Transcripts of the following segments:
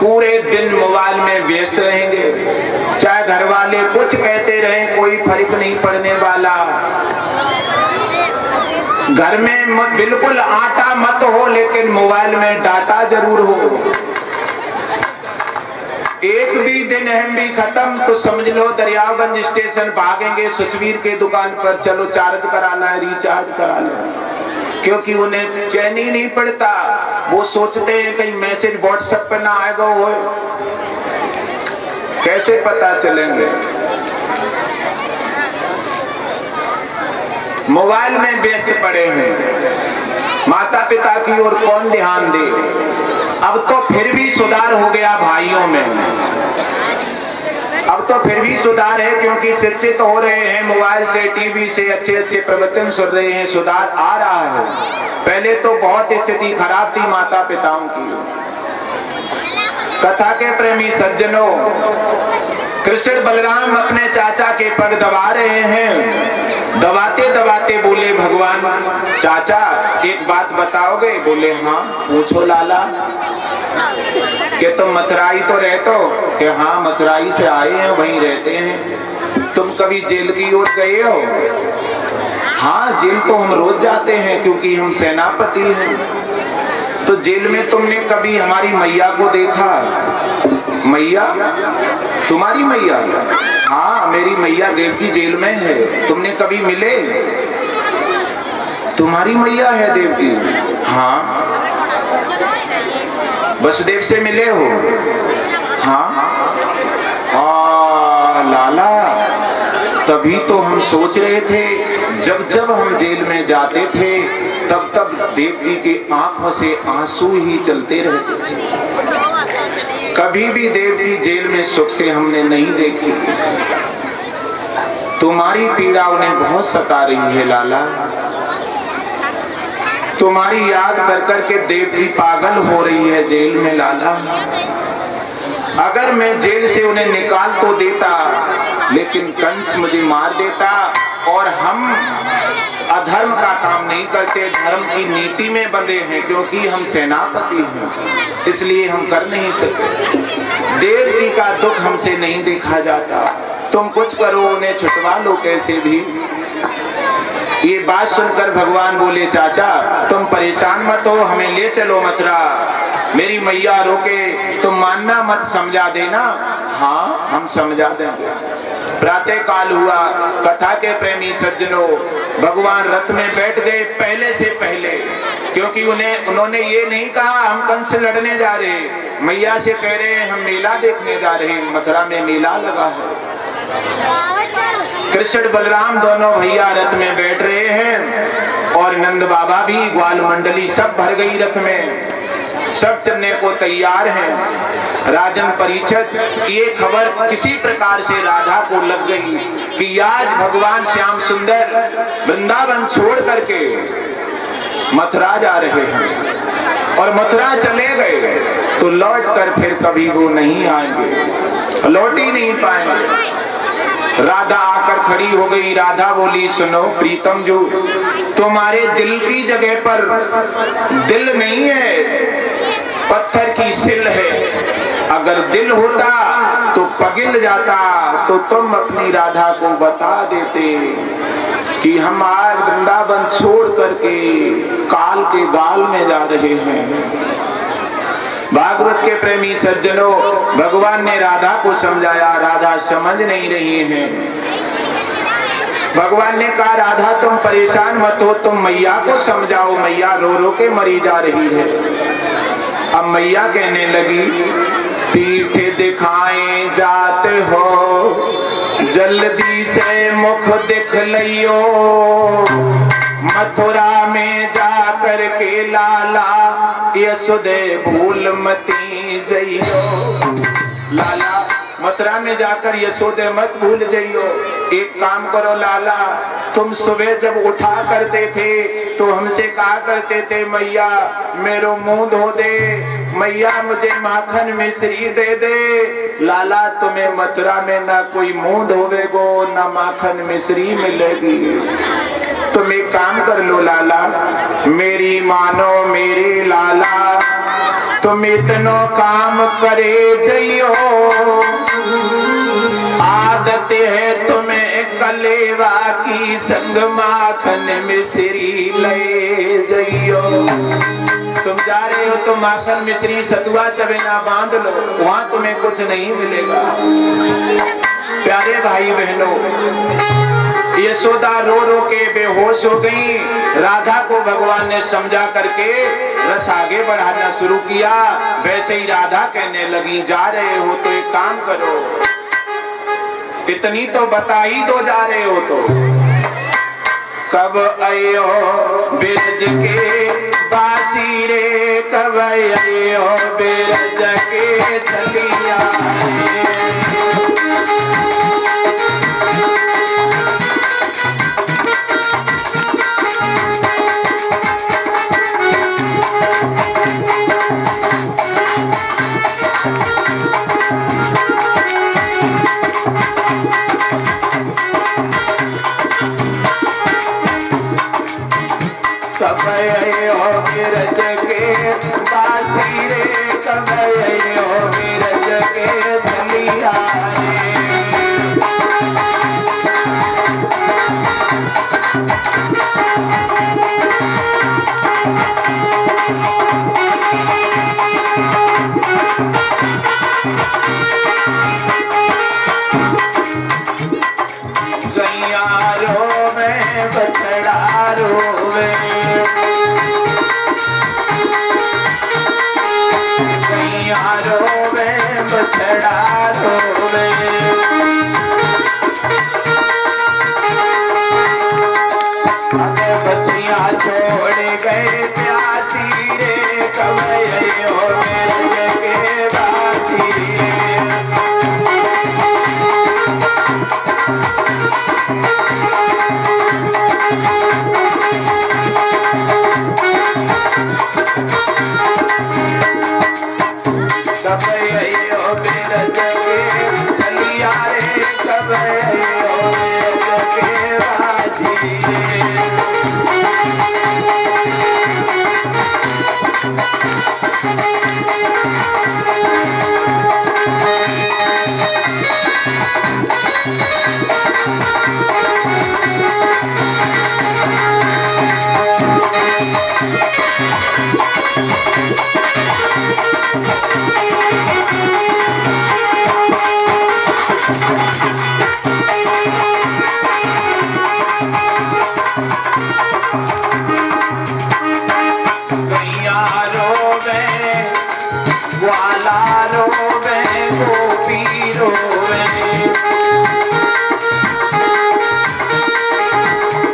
पूरे दिन मोबाइल में व्यस्त रहेंगे, चाहे घर वाले कुछ कहते रहें कोई फर्क नहीं पड़ने वाला। घर में बिल्कुल आटा मत हो, लेकिन मोबाइल में डाटा जरूर हो। एक भी दिन अहम खत्म तो समझ लो दरियागंज स्टेशन भागेंगे सुसवीर के दुकान पर, चलो चार्ज कराना है, रिचार्ज कराना, क्योंकि उन्हें चैन ही नहीं पड़ता। वो सोचते हैं कहीं मैसेज व्हाट्सएप पर ना आएगा, हो कैसे पता चलेंगे। मोबाइल में व्यस्त पड़े हैं, माता पिता की ओर कौन ध्यान दे। अब तो फिर भी सुधार हो गया भाइयों में, अब तो फिर भी सुधार है, क्योंकि शिक्षित हो रहे हैं मोबाइल से, टीवी से, अच्छे अच्छे प्रवचन सुन रहे हैं, सुधार आ रहा है। पहले तो बहुत स्थिति खराब थी माता पिताओं की। कथा के प्रेमी सज्जनों, कृष्ण बलराम अपने चाचा के पग दबा रहे हैं। दबाते दबाते बोले, भगवान चाचा एक बात बताओगे? बोले हाँ पूछो लाला। कि तुम मथुराई तो रहते हो? कि हाँ मथुराई से आए हैं, वहीं रहते हैं। तुम कभी जेल की ओर गए हो? हाँ जेल तो हम रोज जाते हैं, क्योंकि हम सेनापति हैं। तो जेल में तुमने कभी हमारी मैया को देखा? मैया? तुम्हारी मैया? हाँ मेरी मैया देव की जेल में है। तुमने कभी मिले? तुम्हारी मैया है देव की? हाँ। वसुदेव से मिले हो? हाँ। लाला तभी तो हम सोच रहे थे, जब जब हम जेल में जाते थे तब तब देवकी की आंखों से आंसू ही चलते रहते थे। कभी भी देवकी जेल में सुख से हमने नहीं देखी। तुम्हारी पीड़ा उन्हें बहुत सता रही है लाला। तुम्हारी याद कर कर के देवकी पागल हो रही है जेल में लाला। अगर मैं जेल से उन्हें निकाल तो देता, लेकिन कंस मुझे मार देता। और हम अधर्म का काम नहीं करते, धर्म की नीति में बंधे हैं, क्योंकि हम सेनापति हैं, इसलिए हम कर नहीं सकते। देवकी का दुख हमसे नहीं देखा जाता। तुम कुछ करो, उन्हें छुटवा लो कैसे भी। ये बात सुनकर भगवान बोले, चाचा तुम परेशान मत हो, हमें ले चलो मथुरा। मेरी मैया रोके, तुम मानना मत, समझा देना। हाँ हम समझा देंगे। प्रातः काल हुआ। कथा के प्रेमी सज्जनों, भगवान रथ में बैठ गए पहले से पहले, क्योंकि उन्होंने ये नहीं कहा हम कंस से लड़ने जा रहे, मैया से कह रहे हैं हम मेला देखने जा रहे हैं, मथुरा में मेला लगा है। कृष्ण बलराम दोनों भैया रथ में बैठ रहे हैं, और नंद बाबा भी, ग्वाल मंडली सब भर गई रथ में, सब चलने को तैयार हैं। राजन परीक्षित, ये खबर किसी प्रकार से राधा को लग गई कि आज भगवान श्याम सुंदर वृंदावन छोड़ करके मथुरा जा रहे हैं, और मथुरा चले गए तो लौट कर फिर कभी वो नहीं आएंगे, लौट ही नहीं पाएंगे। राधा आकर खड़ी हो गई। राधा बोली, सुनो प्रीतम जो, तुम्हारे दिल की जगह पर दिल नहीं है, पत्थर की सिल है। अगर दिल होता तो पगिल जाता, तो तुम अपनी राधा को बता देते कि हम आज वृंदावन छोड़ करके काल के गाल में जा रहे हैं। भागवत के प्रेमी सज्जनों, भगवान ने राधा को समझाया, राधा समझ नहीं रही है। भगवान ने कहा, राधा तुम परेशान मत हो, तुम मैया को समझाओ, मैया रो रो के मरी जा रही है। अब मैया कहने लगी, तीर्थ दिखाए जाते हो, जल्दी से मुख दिख लियो, मथुरा में जा कर के लाला, यशोदे भूल मती जइयो। लाला मथुरा में जाकर यशोदे मत भूल जइयो। एक काम करो लाला, तुम सुबह जब उठा करते थे तो हमसे कहा करते थे, मैया मेरो मुंह धो दे, मैया मुझे माखन मिश्री दे दे। लाला तुम्हें मथुरा में ना कोई मुंह धोवेगो, ना माखन मिश्री मिलेगी। तुम एक काम कर लो लाला, मेरी मानो मेरे लाला, तुम इतनो काम करे जइयो, आदत है तुम्हें कलेवा की संग माखन मिश्री ले जइयो। तुम जा रहे हो तो माखन मिश्री सतुआ चवेना बांध लो, वहां तुम्हें कुछ नहीं मिलेगा। प्यारे भाई बहनों, यशोदा रो रो के बेहोश हो गई। राधा को भगवान ने समझा करके रथ आगे बढ़ाना शुरू किया। वैसे ही राधा कहने लगी, जा रहे हो तो एक काम करो, इतनी तो बता ही दो जा रहे हो तो। कब आयो बिरज के बासी रे, कब आयो बिरज के चलिया बिरज के बासी रे, कब आयो बिरज के चलिया गैया रोवे बछड़ा रोवे, रोवे बछड़ा रोवे, अरे बछिया छोड़ गए प्यासी रे, कब आयो बिरज के बासी रे। कब आयो बिरज के चलिया रे, कब आयो बिरज के बासी रे। गैया रोवे ग्वाला रोवे गोपी रोवे,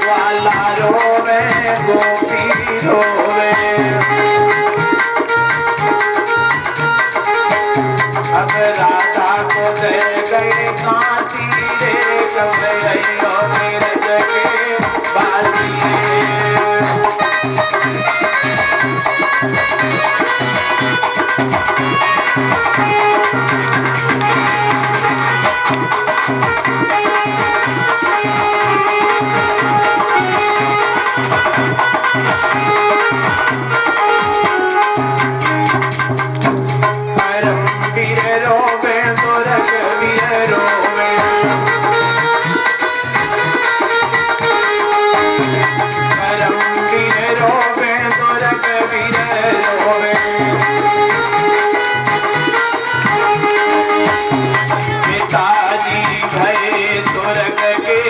ग्वाला रोवे गोपी रोवे, अब राधा को दे गए काशी रे, कब आयो बिरज के बासी रे। रोवे तो रघुवीर रोवे, करमवीर रोवे तो रघुवीर रोवे, पिताजी भये स्वर्ग के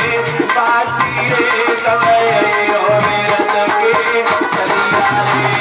बासी रे, कब आयो बिरज के चलिया रे।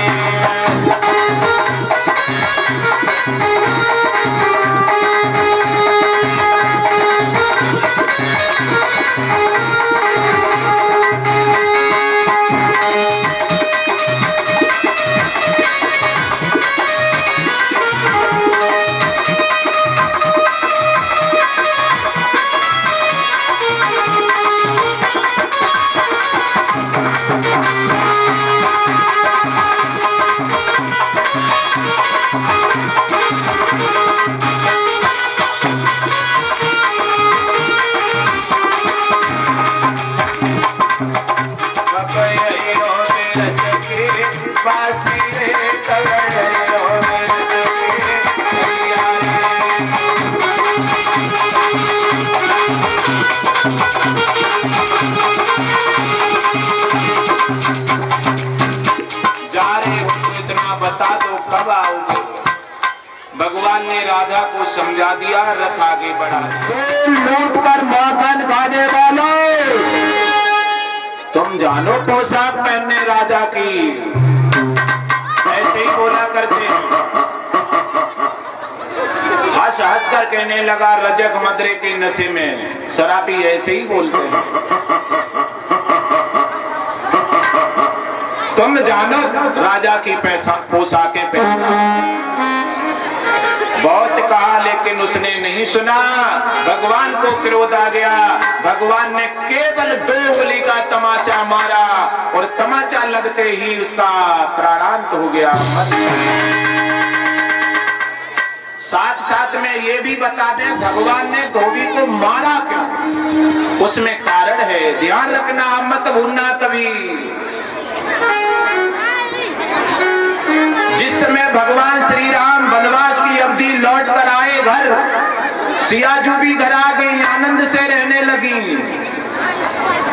कब आओगे? भगवान ने राधा को समझा दिया, रथ आगे बढ़ा दिया। लूट कर माखन खाने वालों, तुम जानो पोशाक पहनने राजा की। ऐसे ही बोला करते हैं। हंस हंस कर कहने लगा, रजक मदरे के नशे में शराबी ऐसे ही बोलते हैं। तुम जानो राजा की पोशाकें पहनना। बहुत कहा लेकिन उसने नहीं सुना। भगवान को क्रोध आ गया। भगवान ने केवल 2 उंगली का तमाचा मारा और तमाचा लगते ही उसका प्राणांत हो गया। साथ साथ में ये भी बता दें, भगवान ने धोबी को मारा क्यों, उसमें कारण है, ध्यान रखना, मत भूलना कभी। जिस समय भगवान श्री राम वनवास की अवधि लौट कर आए घर, सियाजू भी घर आ गई, आनंद से रहने लगी।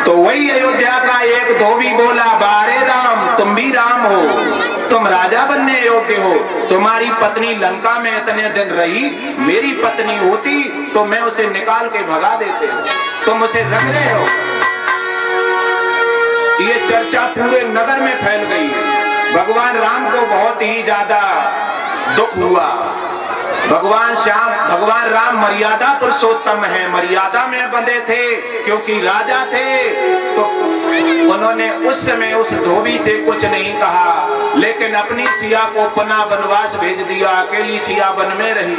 तो वही अयोध्या का एक धोबी बोला, बारे राम, तुम भी राम हो, तुम राजा बनने योग्य हो। तुम्हारी पत्नी लंका में इतने दिन रही, मेरी पत्नी होती तो मैं उसे निकाल के भगा देते, तुम उसे रख रहे हो। ये चर्चा पूरे नगर में फैल गई। भगवान राम को बहुत ही ज्यादा दुख हुआ। भगवान राम मर्यादा पुरुषोत्तम है, मर्यादा में बंधे थे क्योंकि राजा थे। तो उन्होंने उस समय उस धोबी से कुछ नहीं कहा, लेकिन अपनी सिया को पुनः वनवास भेज दिया, अकेली सिया वन में रही।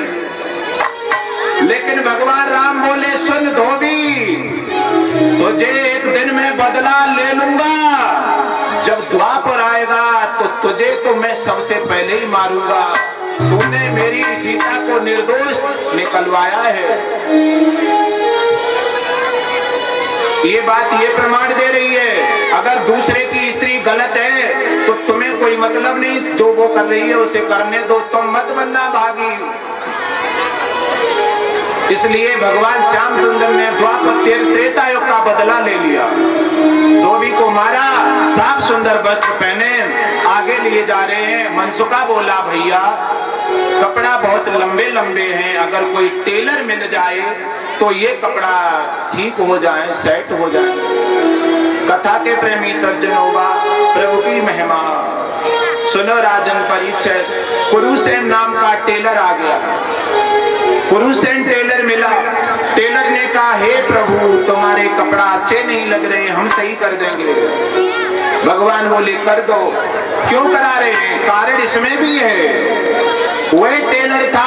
लेकिन भगवान राम बोले, सुन धोबी, तुझे एक दिन में बदला ले लूंगा। जब द्वापर आएगा तो तुझे तो मैं सबसे पहले ही मारूंगा। तूने मेरी सीता को निर्दोष निकलवाया है। ये बात ये प्रमाण दे रही है, अगर दूसरे की स्त्री गलत है तो तुम्हें कोई मतलब नहीं, जो वो कर रही है उसे करने दो, तुम मत बनना भागी। इसलिए भगवान श्याम सुंदर ने द्वापर त्रेता युग का बदला ले लिया। धोबी को मारा, साफ सुंदर वस्त्र पहने आगे लिए जा रहे हैं। मनसुखा बोला, भैया कपड़ा बहुत लंबे लंबे हैं, अगर कोई टेलर मिल जाए तो ये कपड़ा ठीक हो जाए, सेट हो जाए। कथा के प्रेमी सज्जनों, प्रभु की महिमा सुनो। राजन परीक्षित, कुरुसेन नाम का टेलर आ गया। कुरुसेन टेलर मिला। टेलर ने कहा, हे प्रभु, तुम्हारे कपड़ा अच्छे नहीं लग रहे, हम सही कर देंगे। भगवान बोले, कर दो। क्यों करा रहे हैं? कारण इसमें भी है। वह टेलर था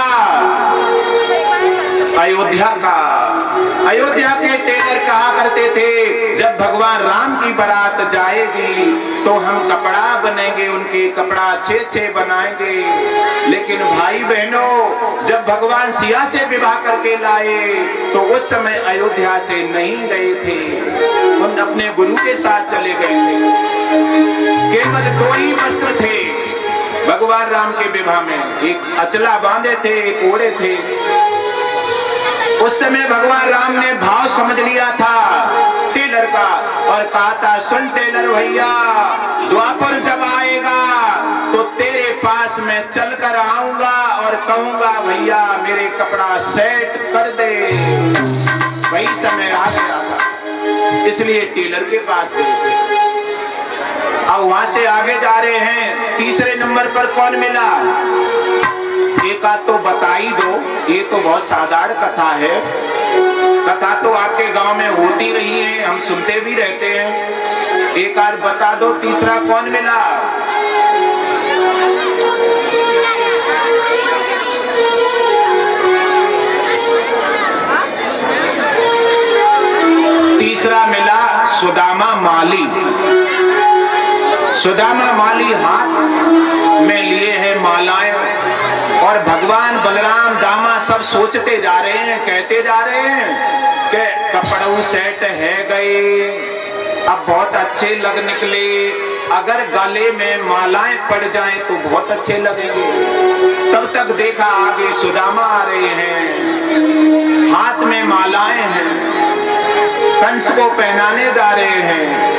अयोध्या का। अयोध्या के टेलर कहा करते थे, जब भगवान राम की बारात जाएगी तो हम कपड़ा बनेंगे, उनके कपड़ा अच्छे अच्छे बनाएंगे। लेकिन भाई बहनों, जब भगवान सिया से विवाह करके लाए तो उस समय अयोध्या से नहीं गए थे, उन अपने गुरु के साथ चले गए थे। केवल 2 ही वस्त्र थे भगवान राम के विवाह में, एक अचला बांधे थे, एक ओढ़े थे। उस समय भगवान राम ने भाव समझ लिया था टेलर का और कहा था, सुन टेलर भैया, द्वापर जब आएगा तो तेरे पास मैं चल कर आऊंगा और कहूंगा, भैया मेरे कपड़ा सेट कर दे। वही समय आ गया था, इसलिए टेलर के पास गए थे। अब वहां से आगे जा रहे हैं, तीसरे नंबर पर कौन मिला? एक आध तो बता ही दो, ये तो बहुत साधारण कथा है। कथा तो आपके गांव में होती रही है, हम सुनते भी रहते हैं। एक आध बता दो, तीसरा कौन मिला? तीसरा मिला सुदामा माली। सुदामा माली हाथ में लिए हैं मालाएं और भगवान बलराम दामा सब सोचते जा रहे हैं, कहते जा रहे हैं कि कपड़ों सेट है गए, अब बहुत अच्छे लग निकले, अगर गले में मालाएं पड़ जाएं तो बहुत अच्छे लगेंगे। तब तक देखा आगे सुदामा आ रहे हैं, हाथ में मालाएं हैं, कंस को पहनाने जा रहे हैं।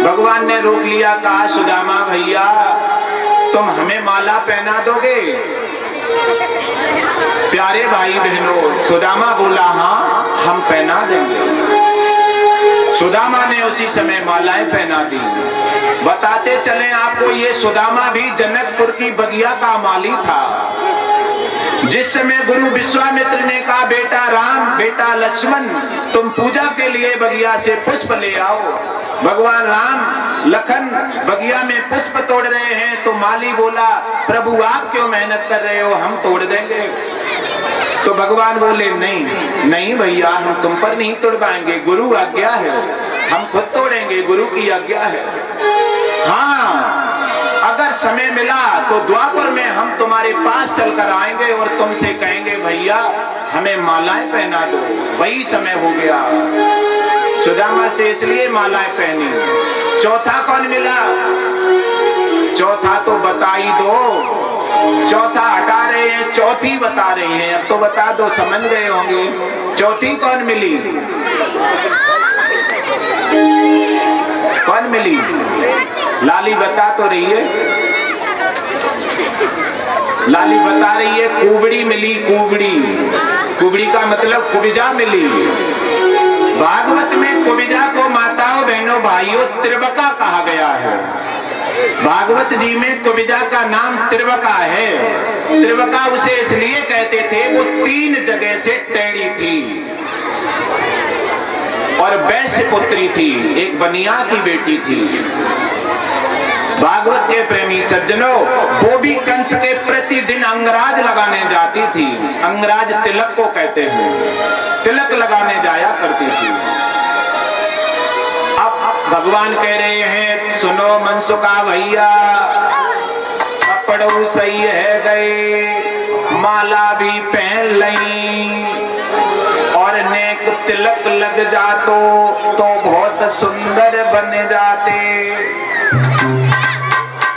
भगवान ने रोक लिया, कहा सुदामा भैया तुम हमें माला पहना दोगे? प्यारे भाई बहनों, सुदामा बोला हाँ हम पहना देंगे। सुदामा ने उसी समय मालाएं पहना दी। बताते चले आपको, ये सुदामा भी जनकपुर की बगिया का माली था। जिस समय गुरु विश्वामित्र ने कहा बेटा राम, बेटा लक्ष्मण, तुम पूजा के लिए बगिया से पुष्प ले आओ। भगवान राम लखन बगिया में पुष्प तोड़ रहे हैं, तो माली बोला प्रभु आप क्यों मेहनत कर रहे हो, हम तोड़ देंगे। तो भगवान बोले नहीं नहीं भैया, हम तुम पर नहीं तोड़ पाएंगे, गुरु आज्ञा है, हम खुद तोड़ेंगे, गुरु की आज्ञा है। हाँ, अगर समय मिला तो द्वापर में हम तुम्हारे पास चलकर आएंगे और तुमसे कहेंगे भैया हमें मालाएं पहना दो। वही समय हो गया। सुदामा से इसलिए मालाएं पहनी। चौथा कौन मिला? चौथा तो बता ही दो। चौथा हटा रहे हैं, चौथी बता रहे हैं, अब तो बता दो, समझ गए होंगे। चौथी कौन मिली? कौन मिली? लाली बता तो रही है, लाली बता रही है कुबड़ी मिली। कुबड़ी, कुबड़ी का मतलब कुबिजा मिली। भागवत में कुबिजा को माताओं बहनों भाइयों त्रिवका कहा गया है। भागवत जी में कुबिजा का नाम त्रिवका है। त्रिवका उसे इसलिए कहते थे, वो 3 जगह से टेढ़ी थी और वैश्य पुत्री थी, एक बनिया की बेटी थी। भागवत के प्रेमी सज्जनों, वो भी कंस के प्रतिदिन अंगराज लगाने जाती थी। अंगराज तिलक को कहते हैं, तिलक लगाने जाया करती थी। अब भगवान कह रहे हैं सुनो मनसुखा भैया, कपड़ों सही है गए, माला भी पहन लई और नेक तिलक लग जातो तो बहुत सुंदर बन जाते।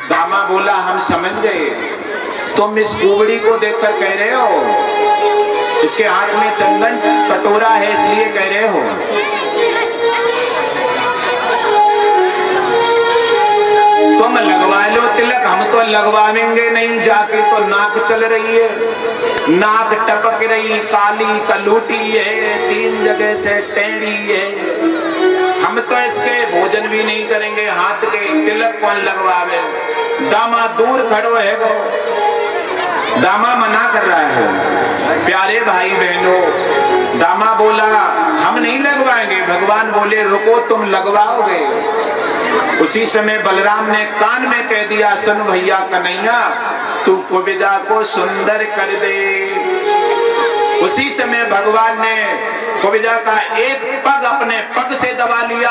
दामा बोला हम समझ गए, तुम इस कुबड़ी को देखकर कह रहे हो, इसके हाथ में चंदन कटोरा है इसलिए कह रहे हो। तुम लगवा लो तिलक, हम तो लगवाएंगे नहीं, जाके तो नाक चल रही है, नाक टपक रही, काली कलूटी है, 3 जगह से टेढ़ी है। हम तो इसके भोजन भी नहीं करेंगे, हाथ के तिलक कौन लगवावे। दामा दूर खड़ो है वो, दामा मना कर रहा है। प्यारे भाई बहनों, दामा बोला हम नहीं लगवाएंगे। भगवान बोले रुको, तुम लगवाओगे। उसी समय बलराम ने कान में कह दिया सुन भैया कन्हैया, तू कुबिजा को सुंदर कर दे। उसी समय भगवान ने कुबिजा का एक पग अपने पग से दबा लिया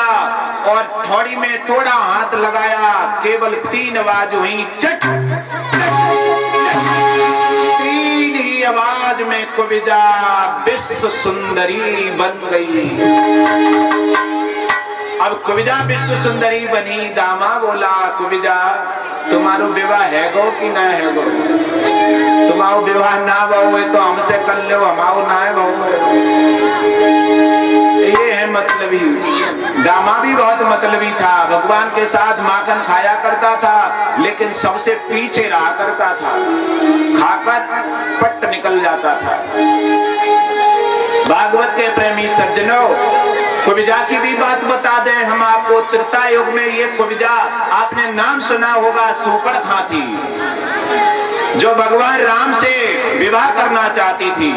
और थोड़ी में थोड़ा हाथ लगाया, केवल 3 आवाज हुई, चट। 3 ही आवाज में कुबिजा विश्व सुंदरी बन गई। अब कुबिजा विश्व सुंदरी बनी। दामा बोला कुबिजा तुम्हारो विवाह है गो कि ना है गो? तुम्हारो विवाह ना बहु तो हमसे कर लो, हमारो ना है बहु। ये है मतलबी। दामा भी बहुत मतलबी था, भगवान के साथ माखन खाया करता था, लेकिन सबसे पीछे रहा करता था, खाकर पट निकल जाता था। भागवत के प्रेमी सज्जनों, कुबिजा की भी बात बता दें हम आपको। त्रेता युग में ये कुबिजा, आपने नाम सुना होगा, सूर्पणखा थी, जो भगवान राम से विवाह करना चाहती थी,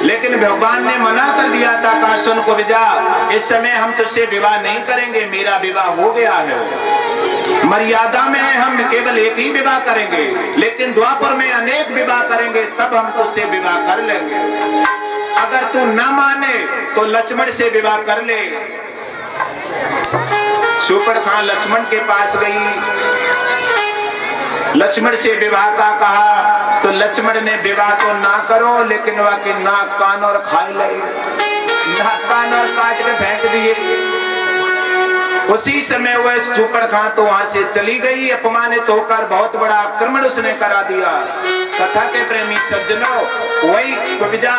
लेकिन भगवान ने मना कर दिया था। कहा सुन कुबिजा, इस समय हम तुझसे विवाह नहीं करेंगे, मेरा विवाह हो गया है। मर्यादा में हम केवल एक ही विवाह करेंगे, लेकिन द्वापर में अनेक विवाह करेंगे, तब हम तुझसे विवाह कर लेंगे। अगर तू न माने तो लक्ष्मण से विवाह कर ले। सूर्पणखा लक्ष्मण के पास गई, लक्ष्मण से विवाह का कहा, तो लक्ष्मण ने विवाह तो ना करो, लेकिन वह की नाक कान और खाई लई, नाक कान और काट के फेंक दिए। उसी समय वह सूर्पणखा तो वहां से चली गई, अपमानित होकर। बहुत बड़ा आक्रमण उसने करा दिया। कथा के प्रेमी सज्जनों, वही कुबिजा